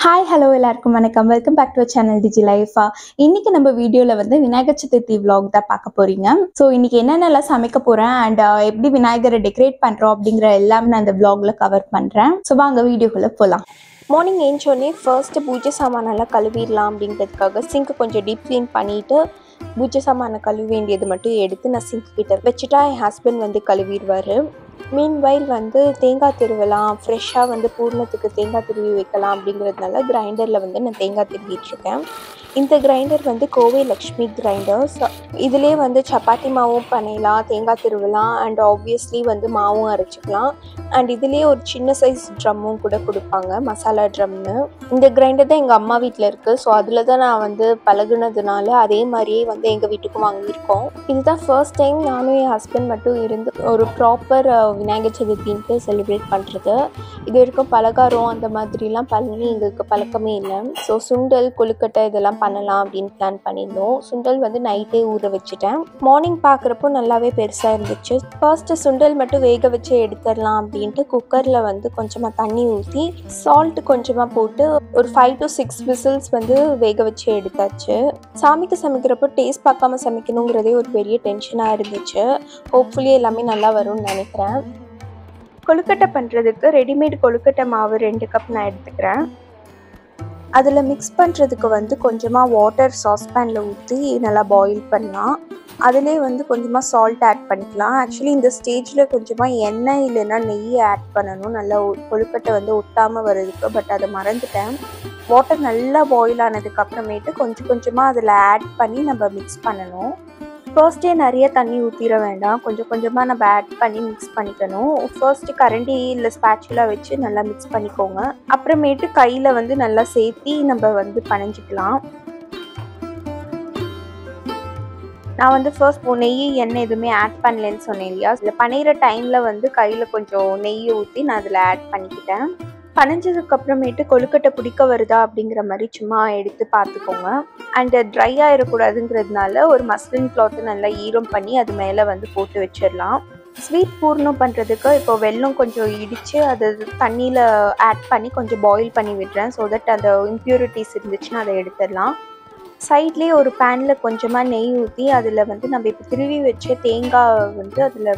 Hi, hello எல்லாருக்கும் வணக்கம். Welcome back to channel DigiLife. இன்னைக்கு நம்ம வீடியோல வந்து விநாயகர் சதுர்த்தி vlog தான் பார்க்க போறீங்க. ஸோ இன்னைக்கு என்னென்னலாம் சமைக்க போறேன் அண்ட் எப்படி விநாயகரை டெக்கரேட் பண்றோம் அப்படிங்கிற எல்லாமே நான் அந்த vlogல கவர் பண்றேன். ஸோ வாங்க வீடியோக்குள்ள போலாம். மார்னிங் ஏஞ்சோடனே ஃபர்ஸ்ட்டு பூஜை சாமானெல்லாம் கழுவிடலாம் அப்படிங்கிறதுக்காக சிங்க் கொஞ்சம் டீப் க்ளீன் பண்ணிவிட்டு பூஜை சாமானை கழுவி வேண்டியது மட்டும் எடுத்து நான் சிங்க் கிட்ட வச்சுட்டா என் ஹஸ்பண்ட் வந்து கழுவிடுவார். மீன்வைல் வந்து தேங்காய் திருவலாம், ஃப்ரெஷ்ஷாக வந்து பூர்ணத்துக்கு தேங்காய் திருவி வைக்கலாம் அப்படிங்கிறதுனால கிரைண்டரில் வந்து நான் தேங்காய் திருவிட்டுருக்கேன். இந்த கிரைண்டர் வந்து கோவை லக்ஷ்மி கிரைண்டர்ஸ். இதிலே வந்து சப்பாத்தி மாவும் பண்ணிடலாம், தேங்காய் திருவலாம் அண்ட் ஆப்வியஸ்லி வந்து மாவும் அரைச்சிக்கலாம். அண்ட் இதுலேயே ஒரு சின்ன சைஸ் ட்ரம்மும் கூட கொடுப்பாங்க, மசாலா ட்ரம்னு. இந்த கிரைண்டர் தான் எங்கள் அம்மா வீட்டில் இருக்குது. ஸோ அதில் தான் நான் வந்து பழகுனதுனால அதே மாதிரியே வந்து எங்கள் வீட்டுக்கும் வாங்கியிருக்கோம். இதுதான் ஃபர்ஸ்ட் டைம் நானும் என் ஹஸ்பண்ட் மட்டும் இருந்து ஒரு ப்ராப்பர் விநாயகர் சதுர்த்தின்ட்டு செலிப்ரேட் பண்ணுறது. இது வரைக்கும் பலகாரம் அந்த மாதிரிலாம் பண்ணி எங்களுக்கு பழக்கமே இல்லை. ஸோ சுண்டல், கொழுக்கட்டை இதெல்லாம் பண்ணலாம் அப்படின்னு பிளான் பண்ணியிருந்தோம். சுண்டல் வந்து நைட்டே ஊற வச்சுட்டேன். மார்னிங் பார்க்குறப்போ நல்லாவே பெருசாக இருந்துச்சு. ஃபர்ஸ்ட்டு சுண்டல் மட்டும் வேக வச்சு எடுத்துடலாம் அப்படின்ட்டு குக்கரில் வந்து கொஞ்சமாக தண்ணி ஊற்றி சால்ட் கொஞ்சமாக போட்டு ஒரு 5 to 6 விசில்ஸ் வந்து வேக வச்சு எடுத்தாச்சு. சாமிக்கு சமைக்கிறப்போ டேஸ்ட் பார்க்காம சமைக்கணுங்கிறதே ஒரு பெரிய டென்ஷனாக இருந்துச்சு. ஹோப்ஃபுல்லி எல்லாமே நல்லா வரும்னு நினைக்கிறேன். கொழுக்கட்டை பண்ணுறதுக்கு ரெடிமேட் கொழுக்கட்டை மாவு 2 கப் நான் எடுத்துக்கிறேன். அதில் மிக்ஸ் பண்ணுறதுக்கு வந்து கொஞ்சமாக வாட்டர் சாஸ்பேனில் ஊற்றி நல்லா பாயில் பண்ணலாம். அதிலே வந்து கொஞ்சமாக சால்ட் ஆட் பண்ணிக்கலாம். ஆக்சுவலி இந்த ஸ்டேஜில் கொஞ்சமாக எண்ணெய் இல்லைன்னா நெய் ஆட் பண்ணணும், நல்லா கொழுக்கட்டை வந்து ஒட்டாமல் வருதுக்கு. பட் அதை மறந்துட்டேன். வாட்டர் நல்லா பாயில் ஆனதுக்கப்புறமேட்டு கொஞ்சம் கொஞ்சமாக அதில் ஆட் பண்ணி நம்ம மிக்ஸ் பண்ணணும். ஃபர்ஸ்ட்டே நிறைய தண்ணி ஊற்றிட வேண்டாம், கொஞ்சம் கொஞ்சமாக நம்ம ஆட் பண்ணி மிக்ஸ் பண்ணிக்கணும். ஃபர்ஸ்ட்டு கரண்டி இல்லை ஸ்பேச்சுலா வச்சு நல்லா மிக்ஸ் பண்ணிக்கோங்க. அப்புறமேட்டு கையில் வந்து நல்லா சேர்த்தி நம்ம வந்து பனைஞ்சிக்கலாம். நான் வந்து ஃபர்ஸ்ட் நெய் எண்ணெய் எதுவுமே ஆட் பண்ணலன்னு சொன்னேன் இல்லையா, இதில் பனையிற டைமில் வந்து கையில் கொஞ்சம் நெய் ஊற்றி நான் அதில் ஆட் பண்ணிக்கிட்டேன். பனைஞ்சதுக்கு அப்புறமேட்டு கொழுக்கட்டை பிடிக்க வருதா அப்படிங்கிற மாதிரி சும்மா எடுத்து பார்த்துக்கோங்க. அண்டு ட்ரை ஆகிடக்கூடாதுங்கிறதுனால ஒரு மஸ்லின் கிளாத்து நல்லா ஈரம் பண்ணி அது மேலே வந்து போட்டு வச்சிடலாம். ஸ்வீட் பூர்ணம் பண்ணுறதுக்கு இப்போ வெல்லம் கொஞ்சம் இடித்து அது தண்ணியில் ஆட் பண்ணி கொஞ்சம் பாயில் பண்ணி விடுறேன். ஸோ தட் அந்த இம்ப்யூரிட்டிஸ் இருந்துச்சுன்னா அதை எடுத்துடலாம். சைட்லேயே ஒரு பேனில் கொஞ்சமாக நெய் ஊற்றி அதில் வந்து நம்ம இப்போ திருவி வச்ச தேங்காய் வந்து அதில்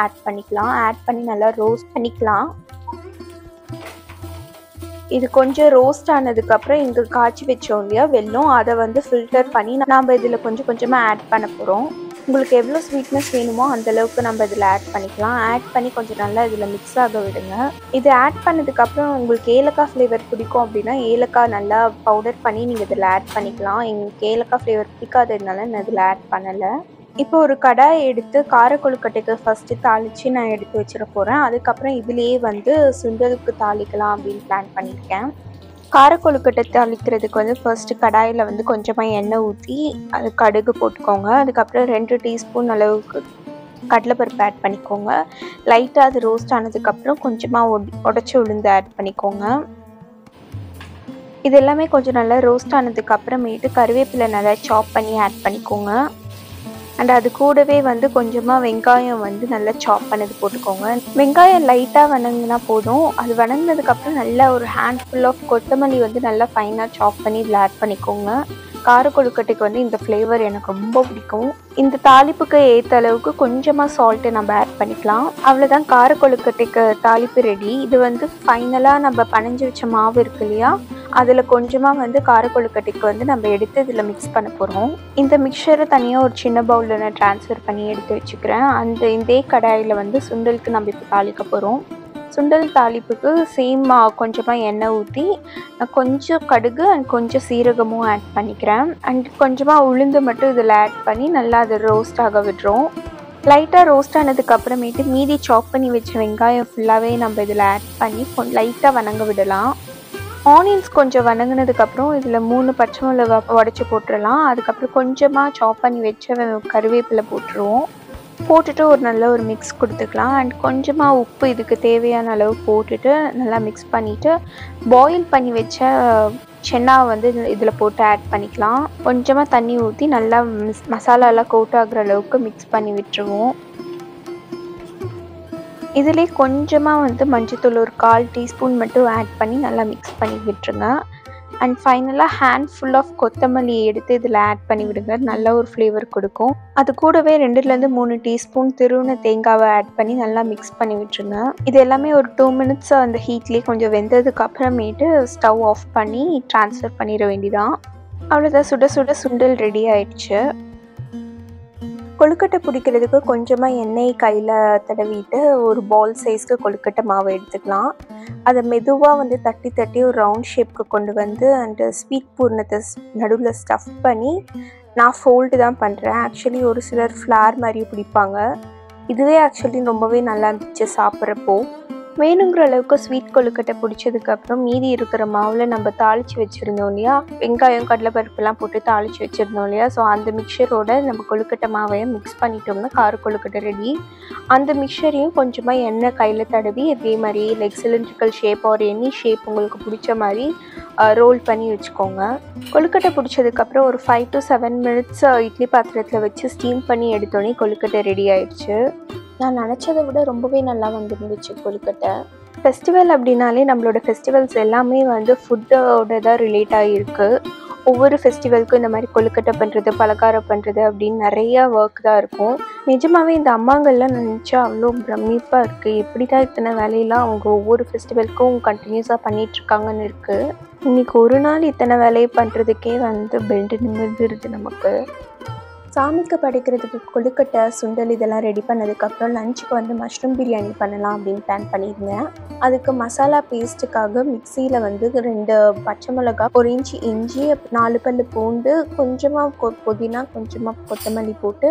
ஆட் பண்ணிக்கலாம். ஆட் பண்ணி நல்லா ரோஸ்ட் பண்ணிக்கலாம். இது கொஞ்சம் ரோஸ்ட் ஆனதுக்கப்புறம் இங்கே காய்ச்சி வச்சோம் இல்லையா வெல்லம், அதை வந்து ஃபில்டர் பண்ணி நம்ம இதில் கொஞ்சம் கொஞ்சமாக ஆட் பண்ண போகிறோம். உங்களுக்கு எவ்வளோ ஸ்வீட்னஸ் வேணுமோ அந்தளவுக்கு நம்ம இதில் ஆட் பண்ணிக்கலாம். ஆட் பண்ணி கொஞ்சம் நல்லா இதில் மிக்ஸ் ஆக விடுங்க. இது ஆட் பண்ணதுக்கப்புறம் உங்களுக்கு ஏலக்காய் ஃப்ளேவர் பிடிக்கும் அப்படின்னா ஏலக்காய் நல்லா பவுடர் பண்ணி நீங்கள் இதில் ஆட் பண்ணிக்கலாம். எங்களுக்கு ஏலக்காய் ஃப்ளேவர் பிடிக்காததுனால நான் இதில் ஆட் பண்ணலை. இப்போ ஒரு கடாயை எடுத்து கார கொழுக்கட்டைக்கு ஃபஸ்ட்டு தாளித்து நான் எடுத்து வச்சிட போகிறேன். அதுக்கப்புறம் இதுலேயே வந்து சுண்டலுக்கு தாளிக்கலாம் அப்படின்னு பிளான் பண்ணியிருக்கேன். கார கொழுக்கட்டை தாளிக்கிறதுக்கு வந்து ஃபர்ஸ்ட்டு கடாயில் வந்து கொஞ்சமாக எண்ணெய் ஊற்றி அது கடுகு போட்டுக்கோங்க. அதுக்கப்புறம் 2 டீஸ்பூன் அளவுக்கு கடலைப்பருப்பு ஆட் பண்ணிக்கோங்க. லைட்டாக அது ரோஸ்ட் ஆனதுக்கப்புறம் கொஞ்சமாக உடச்சி உளுந்து ஆட் பண்ணிக்கோங்க. இது எல்லாமே கொஞ்சம் நல்லா ரோஸ்ட் ஆனதுக்கப்புறமேட்டு கருவேப்பிலை நல்லா சாப் பண்ணி ஆட் பண்ணிக்கோங்க. அண்ட் அது கூடவே வந்து கொஞ்சமாக வெங்காயம் வந்து நல்லா சாப் பண்ணது போட்டுக்கோங்க. வெங்காயம் லைட்டாக வணங்கினா போதும். அது வணங்கினதுக்கப்புறம் நல்லா ஒரு ஹேண்ட்ஃபுல் ஆஃப் கொத்தமல்லி வந்து நல்லா ஃபைனாக சாப் பண்ணி இதில் ஆட் பண்ணிக்கோங்க. கார கொழுக்கட்டைக்கு வந்து இந்த ஃப்ளேவர் எனக்கு ரொம்ப பிடிக்கும். இந்த தாளிப்புக்கு ஏற்ற அளவுக்கு கொஞ்சமாக சால்ட்டு நம்ம ஆட் பண்ணிக்கலாம். அவ்வளோதான், கார கொழுக்கட்டைக்கு தாளிப்பு ரெடி. இது வந்து ஃபைனலாக நம்ம பனைஞ்சு வச்ச மாவு இருக்கு இல்லையா, அதில் கொஞ்சமாக வந்து கார கொழுக்கட்டைக்கு வந்து நம்ம எடுத்து இதில் மிக்ஸ் பண்ண போகிறோம். இந்த மிக்சரை தனியாக ஒரு சின்ன பவுலில் நான் ட்ரான்ஸ்ஃபர் பண்ணி எடுத்து வச்சுக்கிறேன். இதே கடாயில் வந்து சுண்டலுக்கு நம்ம இப்போ தாளிக்க போகிறோம். சுண்டல் தாளிப்புக்கு சேம் கொஞ்சமாக எண்ணெய் ஊற்றி கொஞ்சம் கடுகு அண்ட் கொஞ்சம் சீரகமும் ஆட் பண்ணிக்கிறேன். அண்ட் கொஞ்சமாக உளுந்து மட்டும் இதில் ஆட் பண்ணி நல்லா அதை ரோஸ்ட் ஆக விடுறோம். லைட்டாக ரோஸ்ட் ஆனதுக்கப்புறமேட்டு மீதி சாப் பண்ணி வச்ச வெங்காயம் ஃபுல்லாகவே நம்ம இதில் ஆட் பண்ணி லைட்டாக வணங்க விடலாம். ஆனியன்ஸ் கொஞ்சம் வணங்கினதுக்கப்புறம் இதில் 3 பச்சை மிளகா உடச்சி போட்டுடலாம். அதுக்கப்புறம் கொஞ்சமாக சாப் பண்ணி வச்ச கருவேப்பிலை போட்டுருவோம். போட்டுட்டு ஒரு நல்ல ஒரு மிக்ஸ் கொடுத்துக்கலாம். அண்ட் கொஞ்சமாக உப்பு இதுக்கு தேவையான அளவு போட்டுட்டு நல்லா மிக்ஸ் பண்ணிவிட்டு பாயில் பண்ணி வச்ச சென்னா வந்து இதில் போட்டு ஆட் பண்ணிக்கலாம். கொஞ்சமாக தண்ணி ஊற்றி நல்லா மசாலாலாம் கோட் ஆகுற அளவுக்கு மிக்ஸ் பண்ணி விட்டுருவோம். இதிலே கொஞ்சமாக வந்து மஞ்சத்தூள் ஒரு 1/4 டீஸ்பூன் மட்டும் ஆட் பண்ணி நல்லா மிக்ஸ் பண்ணி விட்டுருங்க. அண்ட் ஃபைனலாக ஹேண்ட்ஃபுல் ஆஃப் கொத்தமல்லி எடுத்து இதில் ஆட் பண்ணி விடுங்க. நல்ல ஒரு ஃப்ளேவர் கொடுக்கும். அது கூடவே 2லேருந்து 3 டீஸ்பூன் திருவின தேங்காவை ஆட் பண்ணி நல்லா மிக்ஸ் பண்ணி விட்டுருங்க. இது எல்லாமே ஒரு 2 மினிட்ஸ் அந்த ஹீட்லேயே கொஞ்சம் வெந்ததுக்கு அப்புறமேட்டு ஸ்டவ் ஆஃப் பண்ணி ட்ரான்ஸ்ஃபர் பண்ணிட வேண்டியதான். அவ்வளோதான், சுட சுட சுண்டல் ரெடி ஆயிடுச்சு. கொழுக்கட்டை பிடிக்கிறதுக்கு கொஞ்சமாக எண்ணெய் கையில் தடவிட்டு ஒரு பால் சைஸ்க்கு கொழுக்கட்டை மாவை எடுத்துக்கலாம். அதை மெதுவாக வந்து தட்டி தட்டி ஒரு ரவுண்ட் ஷேப்க்கு கொண்டு வந்து அந்த ஸ்வீட் பூர்ணத்தை நடுவில் ஸ்டஃப் பண்ணி நான் ஃபோல்டு தான் பண்ணுறேன். ஆக்சுவலி ஒரு சிலர் ஃப்ளார் மாதிரி பிடிப்பாங்க. இதுவே ஆக்சுவலி ரொம்பவே நல்லா இருந்துச்சு சாப்பிட்றப்போ. வேணுங்கிற அளவுக்கு ஸ்வீட் கொழுக்கட்டை பிடிச்சதுக்கப்புறம் மீதி இருக்கிற மாவில் நம்ம தாளித்து வச்சுருந்தோம் இல்லையா, வெங்காயம் கடலைப்பருப்புலாம் போட்டு தாளித்து வச்சுருந்தோம் இல்லையா, ஸோ அந்த மிக்சரோட நம்ம கொழுக்கட்டை மாவையை மிக்ஸ் பண்ணிட்டோம்னா கார கொழுக்கட்டை ரெடி. அந்த மிக்சரையும் கொஞ்சமாக எண்ணெய் கையில் தடவி இதே மாதிரி like cylindrical shape or any shape உங்களுக்கு பிடிச்ச மாதிரி ரோல் பண்ணி வச்சுக்கோங்க. கொழுக்கட்டை பிடிச்சதுக்கப்புறம் ஒரு 5 to 7 மினிட்ஸ் இட்லி பாத்திரத்தில் வச்சு ஸ்டீம் பண்ணி எடுத்தோடனே கொழுக்கட்டை ரெடி ஆயிடுச்சு. நான் நினச்சதை விட ரொம்பவே நல்லா வந்துருந்துச்சு கொழுக்கட்டை. ஃபெஸ்டிவல் அப்படின்னாலே நம்மளோட ஃபெஸ்டிவல்ஸ் எல்லாமே வந்து ஃபுட்டோட தான் ரிலேட் ஆகிருக்கு. ஒவ்வொரு ஃபெஸ்டிவலுக்கும் இந்த மாதிரி கொழுக்கட்டை பண்ணுறது, பலகாரம் பண்ணுறது அப்படின்னு நிறையா ஒர்க் தான் இருக்கும். நிஜமாகவே இந்த அம்மாங்கள்லாம் நினச்சா அவ்வளோ பிரமிப்பாக இருக்குது. எப்படி தான் இத்தனை வேலையெல்லாம் அவங்க ஒவ்வொரு ஃபெஸ்டிவலுக்கும் கண்டினியூஸாக பண்ணிகிட்ருக்காங்கன்னு இருக்குது. இன்றைக்கி ஒரு நாள் இத்தனை வேலையை பண்ணுறதுக்கே வந்து பெல்ட் நிமிர்ந்துருது நமக்கு. சாமிக்கு படைக்கிறதுக்கு கொழுக்கட்டை, சுண்டல் இதெல்லாம் ரெடி பண்ணதுக்கப்புறம் லஞ்சுக்கு வந்து மஷ்ரூம் பிரியாணி பண்ணலாம் அப்படின்னு பிளான் பண்ணியிருந்தேன். அதுக்கு மசாலா பேஸ்ட்டுக்காக மிக்சியில் வந்து 2 பச்சை மிளகா, 1 இன்ச்சு இஞ்சி, 4 பல்லு பூண்டு, கொஞ்சமாக புதினா, கொஞ்சமாக கொத்தமல்லி போட்டு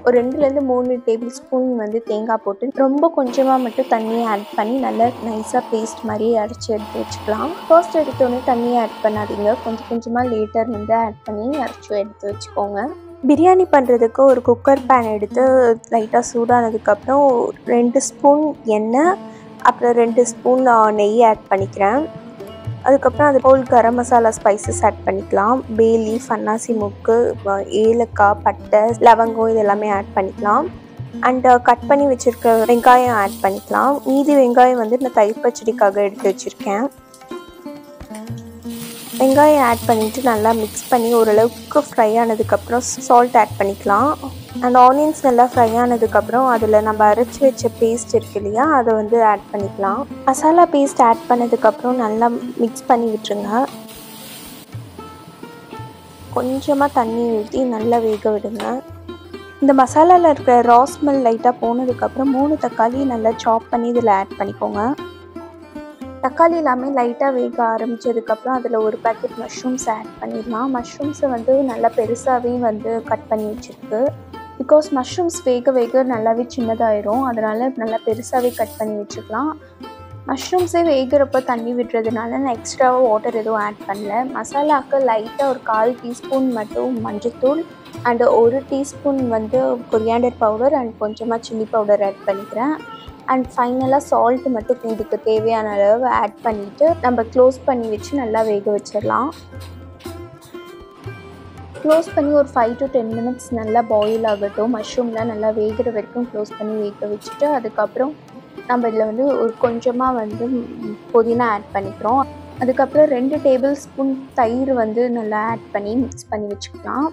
ஒரு 2லேருந்து 3 டேபிள் ஸ்பூன் வந்து தேங்காய் போட்டு ரொம்ப கொஞ்சமாக மட்டும் தண்ணியை ஆட் பண்ணி நல்லா நைஸாக பேஸ்ட் மாதிரியே அரைச்சி எடுத்து வச்சுக்கலாம். ஃபர்ஸ்ட் எடுத்தோடனே தண்ணியை ஆட் பண்ணாதீங்க, கொஞ்சம் கொஞ்சமாக லேட்டர் வந்து ஆட் பண்ணி அரைச்சி எடுத்து வச்சுக்கோங்க. பிரியாணி பண்ணுறதுக்கு ஒரு குக்கர் பேன் எடுத்து லைட்டாக சூடானதுக்கப்புறம் 2 ஸ்பூன் எண்ணெய், அப்புறம் 2 ஸ்பூன் நெய் ஆட் பண்ணிக்கிறேன். அதுக்கப்புறம் அது whole garam masala spices add பண்ணிக்கலாம். பே லீஃப், அன்னாசி மொக்கு, ஏலக்காய், பட்டை, லவங்கம் இது எல்லாமே ஆட் பண்ணிக்கலாம். அண்ட் கட் பண்ணி வச்சுருக்க வெங்காயம் ஆட் பண்ணிக்கலாம். மீதி வெங்காயம் வந்து நான் தயிர் பச்சடிக்காக எடுத்து வச்சுருக்கேன். வெங்காயம் ஆட் பண்ணிவிட்டு நல்லா மிக்ஸ் பண்ணி ஓரளவுக்கு ஃப்ரை ஆனதுக்கப்புறம் சால்ட் ஆட் பண்ணிக்கலாம். அண்ட் ஆனியன்ஸ் நல்லா ஃப்ரை ஆனதுக்கப்புறம் அதில் நம்ம அரைச்சி வச்ச பேஸ்ட் இருக்கு இல்லையா, அதை வந்து ஆட் பண்ணிக்கலாம். மசாலா பேஸ்ட் ஆட் பண்ணதுக்கப்புறம் நல்லா மிக்ஸ் பண்ணி விட்டுருங்க. கொஞ்சமாக தண்ணி ஊற்றி நல்லா வேக விடுங்க. இந்த மசாலாவில் இருக்கிற ரா ஸ்மெல் லைட்டாக போனதுக்கப்புறம் 3 தக்காளி நல்லா சாப் பண்ணி இதில் ஆட் பண்ணிக்கோங்க. தக்காளி எல்லாமே லைட்டாக வேக ஆரம்பித்ததுக்கப்புறம் அதில் ஒரு பேக்கெட் மஷ்ரூம்ஸ் ஆட் பண்ணிடலாம். மஷ்ரூம்ஸை வந்து நல்லா பெருசாகவே வந்து கட் பண்ணி வச்சுருக்கு. பிகாஸ் மஷ்ரூம்ஸ் வேக வேக நல்லாவே சின்னதாயிரும், அதனால் நல்லா பெருசாகவே கட் பண்ணி வச்சுக்கலாம். மஷ்ரூம்ஸே வேகிறப்போ தண்ணி விடுறதுனால நான் எக்ஸ்ட்ராவாக வாட்டர் எதுவும் ஆட் பண்ணல. மசாலாவுக்கு லைட்டாக ஒரு 1/4 டீஸ்பூன் மட்டும் மஞ்சள்தூள் அண்டு 1 டீஸ்பூன் வந்து கொரியாண்டர் பவுடர் அண்ட் கொஞ்சமாக சில்லி பவுடர் ஆட் பண்ணிக்கிறேன். அண்ட் ஃபைனலாக சால்ட்டு மட்டும் இதுக்கு தேவையான அளவு ஆட் பண்ணிவிட்டு நம்ம க்ளோஸ் பண்ணி வச்சு நல்லா வேக வச்சிடலாம். க்ளோஸ் பண்ணி ஒரு 5 to 10 மினிட்ஸ் நல்லா பாயில் ஆகட்டும். மஷ்ரூம்லாம் நல்லா வேகிற வரைக்கும் க்ளோஸ் பண்ணி வேக வச்சுட்டு அதுக்கப்புறம் நம்ம இதில் வந்து ஒரு கொஞ்சமாக வந்து புதினா ஆட் பண்ணிக்கிறோம். அதுக்கப்புறம் 2 டேபிள் ஸ்பூன் தயிர் வந்து நல்லா ஆட் பண்ணி மிக்ஸ் பண்ணி வச்சுக்கலாம்.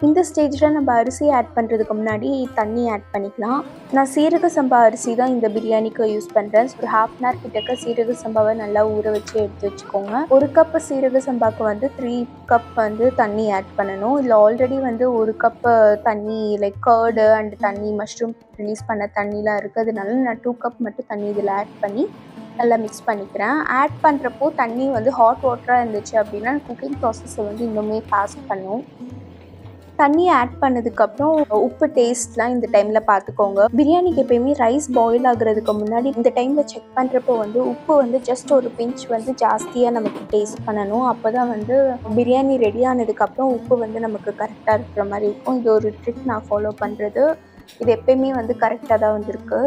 இந்த ஸ்டேஜில் நம்ம அரிசி ஆட் பண்ணுறதுக்கு முன்னாடி தண்ணி ஆட் பண்ணிக்கலாம். நான் சீரக சம்பா அரிசி தான் இந்த பிரியாணிக்கு யூஸ் பண்ணுறேன். ஒரு 1/2 hour கிட்டக்க சீரக சம்பாவை நல்லா ஊற வச்சு எடுத்து வச்சுக்கோங்க. 1 கப்பு சீரக சம்பாவுக்கு வந்து 3 கப் வந்து தண்ணி ஆட் பண்ணணும். இதில் ஆல்ரெடி வந்து 1 கப்பு தண்ணி லைக் கர்டு அண்ட் தண்ணி மஷ்ரூம் ரிலீஸ் பண்ண தண்ணிலாம் இருக்கிறதுனால நான் 2 கப் மட்டும் தண்ணி இதில் ஆட் பண்ணி நல்லா மிக்ஸ் பண்ணிக்கிறேன். ஆட் பண்ணுறப்போ தண்ணி வந்து ஹாட் வாட்டராக இருந்துச்சு அப்படின்னா குக்கிங் ப்ராசஸை வந்து இன்னுமே ஃபாஸ்ட் பண்ணும். தண்ணி ஆட் பண்ணதுக்கப்புறம் உப்பு டேஸ்ட்லாம் இந்த டைமில் பார்த்துக்கோங்க. பிரியாணிக்கு எப்போயுமே ரைஸ் பாயில் ஆகுறதுக்கு முன்னாடி இந்த டைமில் செக் பண்ணுறப்போ வந்து உப்பு வந்து ஜஸ்ட் ஒரு பிஞ்ச் வந்து ஜாஸ்தியாக நமக்கு டேஸ்ட் பண்ணணும். அப்போ தான் வந்து பிரியாணி ரெடி ஆனதுக்கப்புறம் உப்பு வந்து நமக்கு கரெக்டாக இருக்கிற மாதிரி இருக்கும். இது ஒரு ட்ரிக் நான் ஃபாலோ பண்ணுறது. இது எப்போயுமே வந்து கரெக்டாக தான் வந்திருக்கு.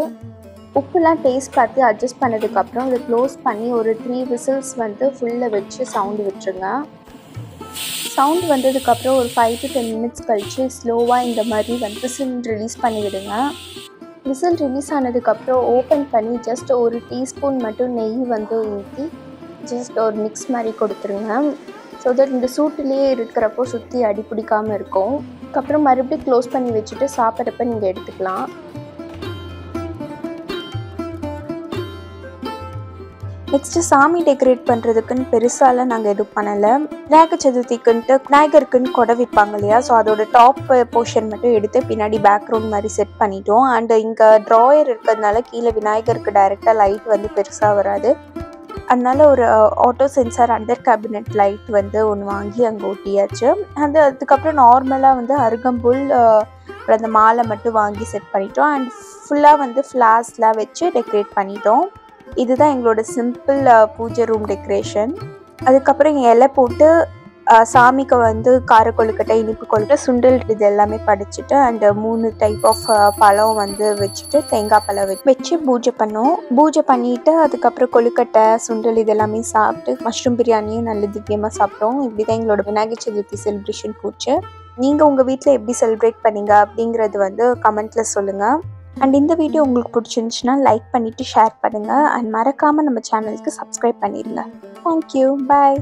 உப்புலாம் டேஸ்ட் பார்த்து அட்ஜஸ்ட் பண்ணதுக்கப்புறம் இதை க்ளோஸ் பண்ணி ஒரு 3 விசில்ஸ் வந்து ஃபுல்லில் வச்சு சவுண்டு விட்டுருங்க. சவுண்ட் வந்ததுக்கப்புறம் ஒரு 5 to 10 மினிட்ஸ் கழித்து ஸ்லோவாக இந்த மாதிரி வந்து விசில் ரிலீஸ் பண்ணி விடுங்க. விசில் ரிலீஸ் ஆனதுக்கப்புறம் ஓப்பன் பண்ணி ஜஸ்ட் 1 டீஸ்பூன் மட்டும் நெய் வந்து ஊற்றி ஜஸ்ட் ஒரு மிக்ஸ் மாதிரி கொடுத்துருங்க. ஸோ தட் இந்த சூட்டுலேயே இருக்கிறப்போ சுற்றி அடி பிடிக்காமல் இருக்கும். அதுக்கப்புறம் மறுபடியும் க்ளோஸ் பண்ணி வச்சுட்டு சாப்பிட்றப்ப நீங்கள் எடுத்துக்கலாம். நெக்ஸ்ட்டு சாமி டெக்கரேட் பண்ணுறதுக்குன்னு பெருசாலாம் நாங்கள் எதுவும் பண்ணலை. விநாயகர் சதுர்த்திக்குன்ட்டு விநாயகருக்குன்னு கொடை விற்பாங்க இல்லையா, ஸோ அதோட டாப் போர்ஷன் மட்டும் எடுத்து பின்னாடி பேக்ரவுண்ட் மாதிரி செட் பண்ணிட்டோம். அண்டு இங்கே ட்ராயர் இருக்கிறதுனால கீழே விநாயகருக்கு டைரெக்டாக லைட் வந்து பெருசாக வராது. அதனால ஒரு auto sensor under cabinet light வந்து ஒன்று வாங்கி அங்கே ஒட்டியாச்சு. அதுக்கப்புறம் நார்மலாக வந்து அருகம்புல் அந்த மாலை மட்டும் வாங்கி செட் பண்ணிட்டோம். அண்ட் ஃபுல்லாக வந்து ஃப்ளார்ஸ்லாம் வச்சு டெக்கரேட் பண்ணிட்டோம். இதுதான் எங்களோட சிம்பிள் பூஜை ரூம் டெக்கரேஷன். அதுக்கப்புறம் இலை போட்டு சாமிக்கு வந்து கார கொழுக்கட்டை, இனிப்பு கொழுக்கட்டை, சுண்டல் இது எல்லாமே படைச்சிட்டு அண்டு 3 டைப் ஆஃப் பழம் வந்து வச்சுட்டு தேங்காய் பழம் வச்சு பூஜை பண்ணோம். பூஜை பண்ணிவிட்டு அதுக்கப்புறம் கொழுக்கட்டை, சுண்டல் இது எல்லாமே சாப்பிட்டு மஷ்ரூம் பிரியாணியும் நல்ல திவ்யமாக சாப்பிட்டோம். இப்படி தான் எங்களோட விநாயகர் சதுர்த்தி செலிப்ரேஷன் போச்சு. நீங்கள் உங்கள் வீட்டில் எப்படி செலிப்ரேட் பண்ணீங்க அப்படிங்கிறது வந்து கமெண்ட்டில் சொல்லுங்கள். அண்ட் இந்த வீடியோ உங்களுக்கு பிடிச்சிருந்துச்சுன்னா லைக் பண்ணிவிட்டு ஷேர் பண்ணுங்கள். அண்ட் மறக்காமல் நம்ம சேனலுக்கு சப்ஸ்கிரைப் பண்ணிடுங்க. தேங்க்யூ, பாய்.